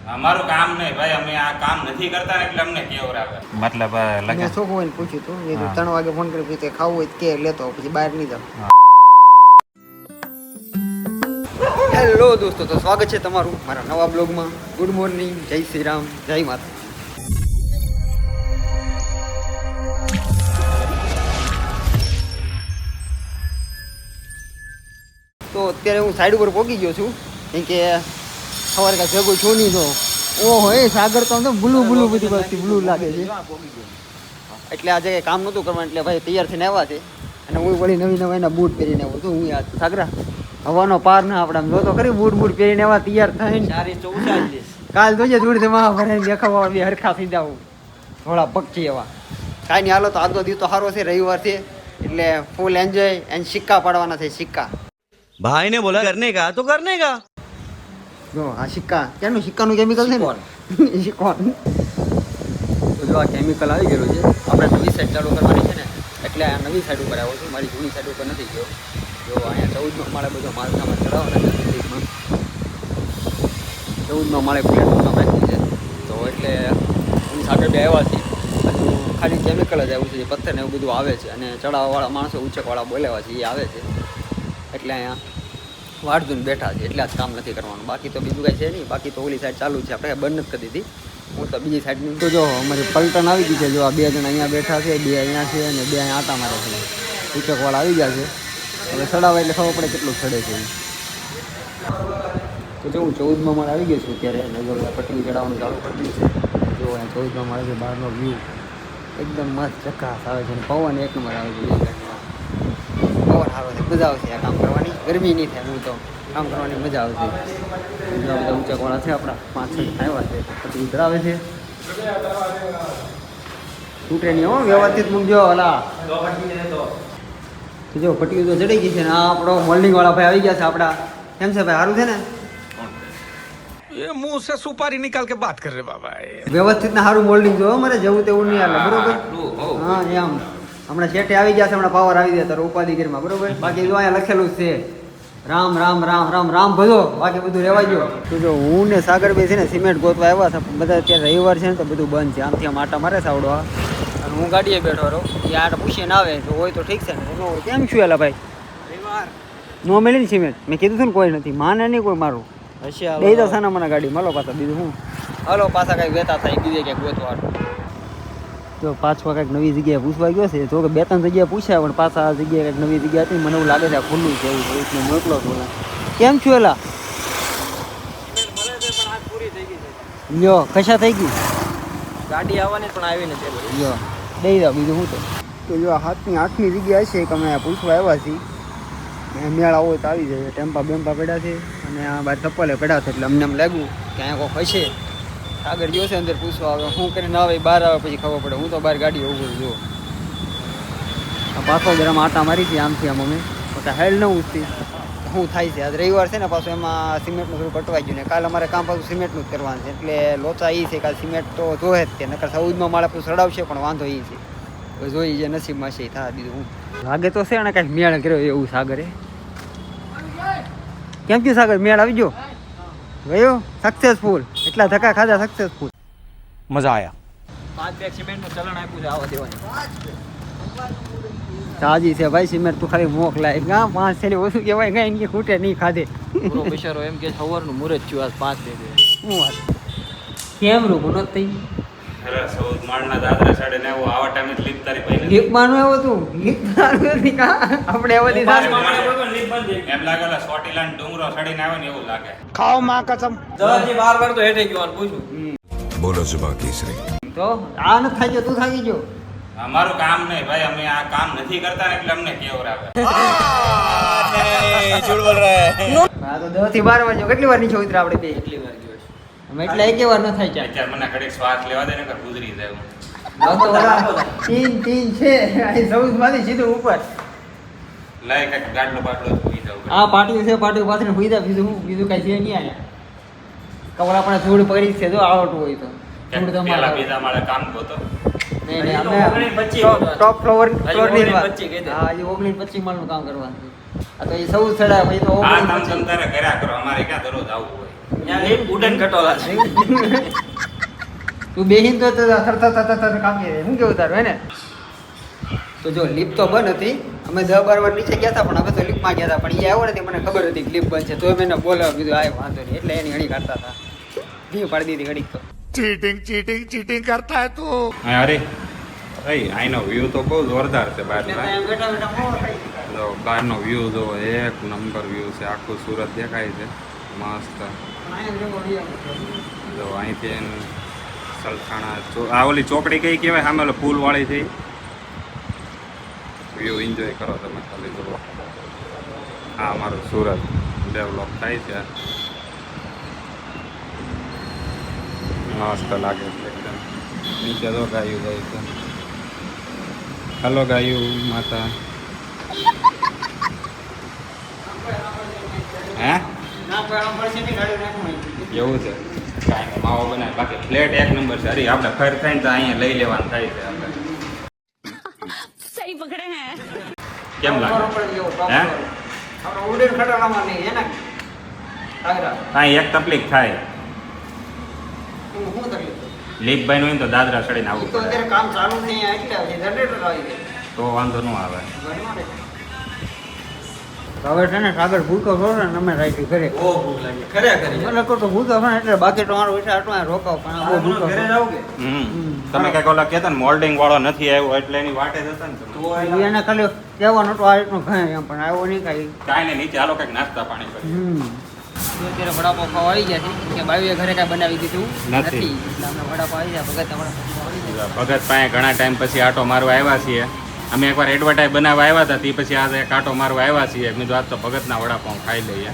અમારું કામ નહીં ભાઈ, અમે આ કામ નથી કરતા ને એટલે અમને કેવરાવે. મતલબ મેં શું હોય ને પૂછ્યું તું એ 3 વાગે ફોન કરી પૂછે ખાવું હોય કે લેતો પછી બહાર નહીં જાવ. હેલો દોસ્તો, તો સ્વાગત છે તમારું મારા નવા બ્લોગમાં. ગુડ મોર્નિંગ, જય શ્રી રામ, જય માતા. તો અત્યારે હું સાઈડ ઉપર પહોંચી ગયો છું કેમ કે સવારે કાંઈ ભેગું છું નહીં તો ઓહો એ સાગર તો બ્લુ બ્લુ બધી વસ્તુ બ્લુ લાગે છે એટલે આજે કંઈ કામ નહોતું કરવાનું એટલે ભાઈ તૈયાર થઈને આવ્યા છે. અને હું વળી નવી નવા એના બૂટ પહેરીને આવ્યો તો હું યાદ સાગરા હવાનો પાર ના આપણે આમ જોતો ખરી બૂટ પહેરીને આવ્યા તૈયાર થઈને કાલ જોજે જોડે મહાભારત દેખાવા બે હરખા થઈ જાવ થોડા પક્ષી એવા કાંઈ નહીં. હાલો તો આગલો દિવસ તો સારો છે, રવિવાર છે એટલે ફૂલ એન્જોય એન્ડ સિક્કા પાડવાના છે. સિક્કા भाई ने बोला करने का तो करने का. જો આ સિક્કા ક્યાંનું સિક્કાનું કેમિકલ છે ને સિકોન. તો જો આ કેમિકલ આવી ગયેલું છે. આપણે નવી સાઈડ ચાલુ કરવાની છે ને એટલે આ નવી સાઈડ ઉપર આવ્યો છું, મારી જૂની સાઈડ ઉપર નથી ગયો. જો અહીંયા 14માં માળે બધો માલ સામાન ચડાવવાના છે. 14માં માળે પ્લેટફોર્મ રાખી છે તો એટલે હું સાથે બે આવ્યા છીએ. હજુ ખાલી કેમિકલ જ આવ્યું છે, પથ્થર ને એવું બધું આવે છે અને ચડાવવાવાળા માણસો ઉચકવાળા બોલાવ્યા છે એ આવે છે એટલે અહીંયા વાડજુન બેઠા છે એટલે જ કામ નથી કરવાનું. બાકી તો બીજું કાંઈ છે નહીં. બાકી તો ઓલી સાઈડ ચાલુ છે, આપણે બંધ નથી કરી દીધી. હું તો બીજી સાઈડની તો જો અમારી પલટન આવી ગઈ છે. જો આ 2 જણા અહીંયા બેઠા છે, 2 અહીંયા છે અને 2 અહીંયા આટા મારે છે. ઉચકવાળા આવી ગયા છે. હવે ચડાવે એટલે ખબર પડે કેટલું ચડે છે. તો જો હું 14માં માળે આવી ગયો છું અત્યારે અને જો પટલી ચડાવવાનું ચાલુ કરી દીધું છે. જો અહીંયા 14માં માળે છે, બહારનો વ્યૂ એકદમ મસ્ત ચકાસ આવે છે અને પવન એક નંબર આવે છે. પવન સારો છે, મજા આવશે આ કામ કરવાની. ગરમી નહીં થાય, હું તો કામ કરવાની મજા આવશે. બીજા બધા ઊંચાવાળા છે આપણા 5-6 આવ્યા છે. પછી ઉતરાવે છે તૂટે નહીં હો, વ્યવસ્થિત મૂકજો. હલા તો જો પટ્ટીઓ તો ચડી ગઈ છે ને આ આપણો મોલ્ડિંગવાળા ભાઈ આવી ગયા છે આપણા. કેમ છે ભાઈ, સારું છે ને? ये मुंह से सुपारी निकाल के बात कर रहे बाबा. વ્યવસ્થિત ને સારું મોલ્ડિંગ જો મારે જવું તેવું નહીં હાલે, બરોબર? હા એમ હમણાં શેઠે આવી ગયા છે, હમણાં પાવર આવી ગયા તારો ઉપાધિગીરમાં, બરોબર? બાકી જો અહીંયા લખેલું જ છે રામ રામ રામ રામ રામ ભજો, બાકી બધું રહેવા ગયો. તો જો હું ને સાગરભાઈ છે ને સિમેન્ટ ગોતવા આવ્યા હતા, બધા અત્યારે રવિવાર છે ને તો બધું બંધ છે. આમથી આમ આટા મારે સાવડવા અને હું ગાડીએ બેઠો રહું. એ આટા પૂછીને આવે તો હોય તો ઠીક છે ને ન હોય કેમ છું એલા ભાઈ નો મેળી ને સિમેન્ટ. મેં કીધું હતું ને કોઈ નથી માને નહીં કોઈ મારું બે તો સાના મને ગાડી મળો પાછા બીજું હું હાલો પાછા કંઈક વેતા થાય બીજે ક્યાંક ગોતવાનું. તો પાછવા કંઈક નવી જગ્યાએ પૂછવા ગયો છે. જો કે 2-3 જગ્યાએ પૂછ્યા પણ પાછા આ જગ્યાએ કંઈક નવી જગ્યા હતી. મને એવું લાગે છે ખુલ્લું છે એવું થોડુંક મોકલો છો. કેમ છું એલા લ્યો કશા થઈ ગઈ गाड़ी આવવાની પણ આવી નથી. લ્યો દઈ દો બીજું શું તો જો 7ની 8ની જગ્યા છે કે અમે પૂછવા આવ્યા છીએ. મેળા હોય તો આવી જાય. ટેમ્પા બેમ્પા પડ્યા છે અને આ બહાર ચપ્પલે પડ્યા છે એટલે અમને એમ લાગ્યું કે અહીંયા કોઈ હશે. આગળ ગયો છે અંદર પૂછવા, આવે શું કરીને આવે બહાર આવે પછી ખબર પડે. હું તો બહાર ગાડી ઉભું જો આ પાછો જરા આટા મારી હતી આમથી આમ અમે પછી હેડ ન ઉઠતી શું થાય છે. આજ રવિવાર છે ને પાછું એમાં સિમેન્ટનું થોડું કટવાઈ ગયું ને કાલ અમારે કામ પાછું સિમેન્ટનું જ કરવાનું છે એટલે લોચા એ છે કાલ સિમેન્ટ તો જોવે જ તે નકર 14માં માળે પાછું ચડાવશે પણ વાંધો એ છે જોઈ જે નસીબમાં છે થાય બીજું હું લાગે તો છે ને કાંઈક મેળ કર્યો એવું સાગરે. કેમ કે સાગર મેળ આવી ગયો ગયો સક્સેસફુલ એટલા ધક્કા ખાધા સક્સેસફુલ मजा आया. 5 બેગ સિમેન્ટનું ચલણ આપ્યું છે આવા દેવાની. તાજી છે ભાઈ સિમેન્ટ તું ખાલી મોકલાય ગા 5 થેલી ઓછું કહેવાય ગા એની ખૂટે નહીં ખાધે. પૂરો બિચારો એમ કે સવારનું મુરત થયું આજ 5 બેગ. શું વાત કેમ રૂબો ન થઈ 14 માળના દાદરા સાડે ને આવો આવા ટાઈમે લીપ તારી ભાઈ લીપ માનું આવ્યો તું લીપ માનું નથી કા આપણે એવો દી એમ લાગેલા સોટીલાન ડુંગરો સડીને આવે ને એવું લાગે. खाओ माँ कसम. જવાજી બાર વાર તો હેઠે ગયો પૂછું બોલો જુબા કેસરી. તો આ ન થાય તું થાકી ગયો. અમારું કામ નહીં ભાઈ, અમે આ કામ નથી કરતા ને એટલે અમને કેવરાવે. झूठ बोल रहा है. હા તો 10 થી 12 વાગ્યો કેટલી વાર નીચે ઉતરા આપણે બે કેટલી વાર ગયો છે અમે એટલે એક વાર ન થાય ચાલ અત્યારે મને ઘડીક શ્વાસ લેવા દે ને કે ગુજરી જાય. તો ઓલા 3 છે અહીં 14 માંથી સીધું ઉપર લાય કઈક ગાડલો બાટલો સુઈ જાવ. આ પાટિયું છે પાટિયું પાછળ હોઈ જા બીજું હું બીજું કઈ છે નહીં આયા કવર આપણે ધૂળ પડી છે જો આવતું હોય તો ધૂળ પેલા તમારે બીજા માળે કામ ગોતો. નહીં નહીં અમે 29-25 ટોપ ફ્લોર ફ્લોરની 29-25 કહી દે. હા હજી 29-25 માળનું કામ કરવાનું છે. આ તો એ સૌ ચડાય પછી તો હા 29-25 તમ તારે કર્યા કરો, અમારે ક્યાં દરરોજ આવવું હોય. ત્યાં લીપ ઉડન ખટોલા છે. તું બેહીન તો થર કામ કરે શું કેવું તારું હે ને? તો જો લિફ્ટ તો બંધ હતી, અમે 10-12 વાર નીચે ગયા હતા, પણ અમે તો લિફ્ટમાં ગયા હતા, પણ એ આવ્યો નથી, મને ખબર હતી કે લિફ્ટ બંધ છે, તો મેં એને બોલાવ્યો, કીધું આય વાંધો નહીં, એટલે એની ઘડી કાઢતા હતા, ભી પાડી દીધી ઘડીક તો. चीटिंग करता है तू। હા, અરે આઈનો વ્યૂ તો બહુ જોરદાર છે બહાર. જો બહારનો વ્યૂ જો એક નંબર વ્યૂ છે, આખું સુરત દેખાય છે મસ્ત. જો અહીંથી એનું સલખાણા આ ઓલી ચોકડી કઈ કહેવાય સામે ઓલો પુલ વાળી છે. વ્યૂ એન્જોય કરો તમે ખાલી જુઓ. આ અમારું સુરત ડેવલપ થાય છે, મસ્ત લાગે છે એકદમ. નીચે તો ગાયું જાય છે. હલો ગાયું માતા. હે એવું છે કાંઈ માવો બનાવે, બાકી ફ્લેટ એક નંબર છે. અરે આપણે ખર થાય ને તો અહીંયા લઈ લેવાનું થાય છે આપણે. सही पकड़े हैं. કેમ લાગે? હે કાંઈ એક તકલીફ થાય, લીપ ભાઈ હોય ને તો દાદરા ચડીને આવવું પડે, કામ ચાલુ નહીં એટલે જનરેટર આવી જાય તો વાંધો ન આવે. હવે છે ને સાગર ભૂતો છો ને અમે રાઈટી ઘરે મને કહો તો ભૂતો છો ને એટલે બાકી તો મારો વિચાર હતો રોકાવ, પણ આ બહુ ભૂતો છો. તમે કઈક ઓલા કહેતા ને મોલ્ડિંગ વાળો નથી આવ્યો એટલે એની વાટે જતા ને તમે. એને ખાલી કહેવાનું હતું આ રીતનું ખાય એમ, પણ આવ્યો નહીં કાંઈ. કાંઈ નહીં, નીચે હાલો કંઈક નાસ્તા પાણી કરી. અત્યારે વડાપાવ ખાવા આવી ગયા છે કે બાવીએ ઘરે કાંઈ બનાવી દીધું નથી. એટલે અમને વડાપાવ આવી જાય ભગત ભગત પાસે ઘણા ટાઈમ પછી આટો મારવા આવ્યા છીએ. અમે એકવાર એડવર્ટાઈઝ બનાવવા આવ્યા હતા, તે પછી આજે એક આટો મારવા આવ્યા છીએ. મેં તો આજ તો ભગતના વડાપાવ ખાઈ લઈએ.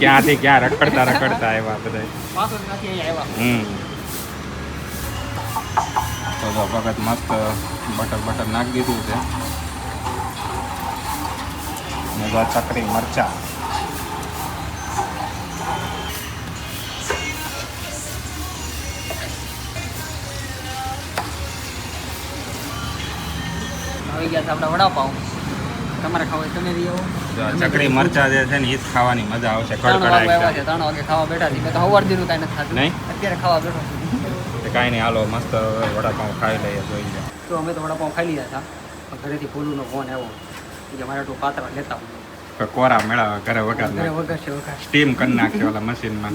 ક્યાંથી ક્યાં રખડતા આવ્યા બધા. તો જો ભગત મસ્ત બટર નાખી દીધું છે. ને જો ચકરી મરચા. આવી ગયા છે આપણા વડાપાવ. તમારે ખાવા હોય તમે બી આવો. જો ચકરી મરચા જે છે ને એ જ ખાવાની મજા આવશે. 3 વાગે આવ્યા છે, કડકડાટ 3 વાગે ખાવા બેઠા છીએ. મેં તો સવાર દીધું કાંઈ નથી ખાધું, નહીં? અત્યારે ખાવા બેઠો છું. કાંઈ નહીં, હાલો મસ્ત વડાપાવ ખાઈ લઈએ. જોઈ લો તો અમે તો વડાપાવ ખાઈ લીધા હતા, પણ ઘરેથી ફૂલુનો ફોન આવ્યો કે મારે તો પાત્રા લેતા આવો. કોરા મેળા ઘરે ઘરે વગર વગર છે સ્ટીમ કરી નાખે ઓલા મશીનમાં.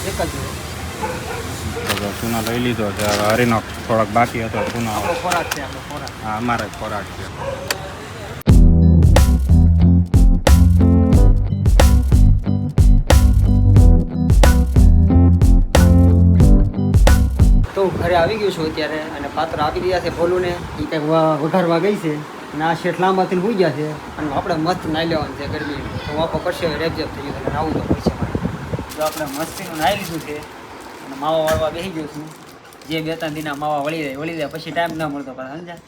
એક જ તો ચૂનો લઈ લીધો છે. હવે હરીનો થોડોક બાકી હતો ચૂનો. આપણો ખોરાક છે, આપણો ખોરાક. હા, અમારે જ ખોરાક છે. તો ઘરે આવી ગયું છું અત્યારે, અને પાત્ર આપી દીધા છે ભોલુંને. એ કંઈક વઘારવા ગઈ છે, અને આ શેઠ લાંબાથી ભૂઈ ગયા છે, અને આપણે મસ્ત નાહી લેવાનું છે ગરમી. તો વાપો કરશે રેપજેપ થઈ ગયું, નાવું તો પડશે મારે. તો આપણે મસ્તીનું નાહી લીધું છે, અને માવા વાળવા બેસી ગયો છું. જે 2-3 દિના માવા વળી જાય પછી ટાઈમ ના મળતો પાછા, સમજ્યા?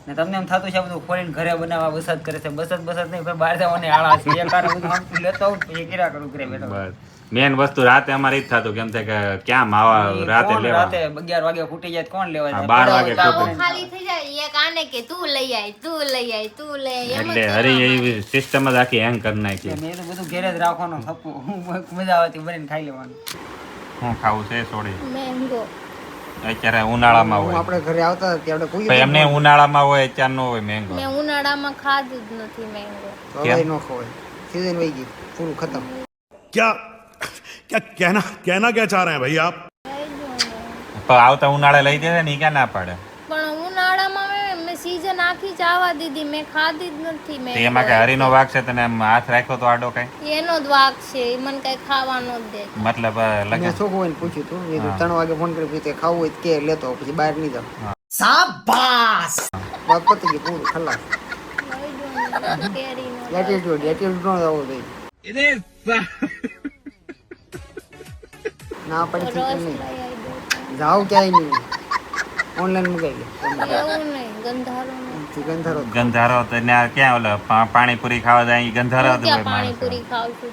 ને તમને એમ થતું છે આ બધું ફોરીને ઘરે બનાવવા બસત કરે છે. બસત નહીં, પણ બહાર જવાની આળા છે. એક વાર બધું લેતો આવું પછી કિરા કરું ઘરે બેઠો. બસ મેન વસ્તુ રાતે અમારે જ થતું કેમ થાય કે ક્યાં માવા રાતે લેવા. રાતે 11 વાગે ફૂટી જાય તો કોણ લેવા જાય? 12 વાગે તો ફૂટે. ખાલી થઈ જાય એક આને કે તું લઈ આય તું લઈ આય તું લઈ આય એમ જ એટલે હરી એવી સિસ્ટમ જ આખી હેંગ કરી નાખી. મેં તો બધું ઘેરે જ રાખવાનું થપ્પું. મજા આવતી બનીને ખાઈ લેવાનું. શું ખાવું છે સોડી? મેંગો અત્યારે ઉનાળામાં હોય. આપણે ઘરે આવતા ત્યારે કોઈ તો એમને ઉનાળામાં હોય અત્યારે નો હોય મેંગો. મેં ઉનાળામાં ખાધું જ નથી મેંગો હવે નો ખવાય. સીઝન વહી ગઈ, પૂરું ખતમ. क्या क्या कहना क्या चाह रहे हैं भाई आप? તો આવતા ઉનાળે લઈ દે ને ઈ ક્યાં ના પાડે. પણ ઉનાળામાં મેં સીઝન આખી જ આવવા દીધી મેં ખાધી જ નથી તો એમાં કઈ હરીનો વાગ છે તને એમ હાથ રાખ્યો તો આડો કઈ એનો જ વાક છે એ મને કઈ ખાવાનો જ દે મતલબ મેં છોકરોને પૂછ્યું હતું, એ 3 વાગે ફોન કરી પૂછ્યું ખાવું હોય તો કે લેતો, પછી બહાર નહીં જાવ. શાબાશ વાત પતી ગઈ, પૂરું ખલાસ. એટીટ્યુડ નો આવવો જોઈએ. ના પડી છે કે નહીં જાવ ક્યાંય નહીં, ઓનલાઈન મગાવી લે. એવું નહીં ગંધારો ગંધારો ગંધારો તો ત્યાં ક્યાં ઓલા પાણીપુરી ખાવા જાય ઈ ગંધારો જ હોય માણસ. પાણીપુરી ખાવ છું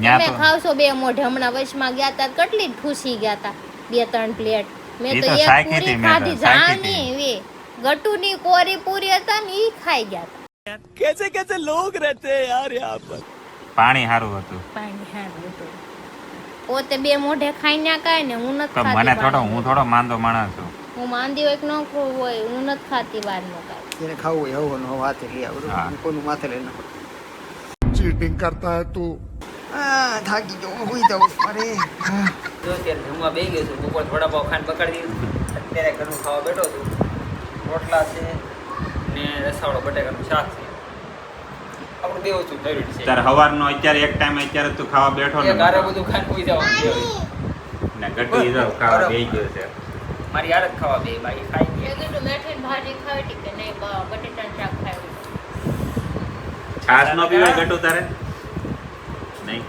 ન્યા તમે તો ખાવશો બે મોઢે હમણાં વચમાં ગયા તા કેટલી ઠૂસી ગયા તા 2-3 પ્લેટ મેં ઈ તો તો એક સાયકી પૂરી હતી, મેં તો ખાધી સાયકી જાની વે ગટુની કોરી પૂરી હતા ને ઈ ખાઈ ગયા તા यार कैसे कैसे लोग रहते हैं यार यहाँ पर પાણી સારું હતું પાણી હારું હતું પોતે બે મોઢે ખાઈ ના કાય ને હું નથી તો ખાતી મને થોડો બહારનું. હું થોડો માંદો માણસ છું હું માંદી હોય કે નોકરું હોય હું નથી ખાતી બહારનું કાંઈ. જેને ખાવું હોય હવનો હાથે લઈ આવ હા. બરોબર કોઈનું માથે લઈને चीटिंग करता है तू થાકી જાઉં હોઈ જાઉં અરે જો અત્યારે જમવા બેસી ગયો છું બપોર થોડા પાવ ખાંડ પકડી દીધું અત્યારે ઘરનું ખાવા બેઠો છું રોટલા છે ને રસાવાળો બટેકાનું શાક છે આપણું બે વસ્તુ ફેવરિટ છે ત્યારે સવારનો અત્યારે એક ટાઈમ અત્યારે તું ખાવા બેઠો એ ઘરે બધું ખાઈને હોઈ જવાનું છે હવે. ને ગટી જાવ ખાવા બેસી ગયો છે મારી હાલત ખાવા બે બાકી ખાઈ મેં કીધું મેઠીને ભાજી ખાવી હતી કે નહીં બટેટાનું શાક ખાવી. છાશ નો પીવાય ગટુ તારે નહીં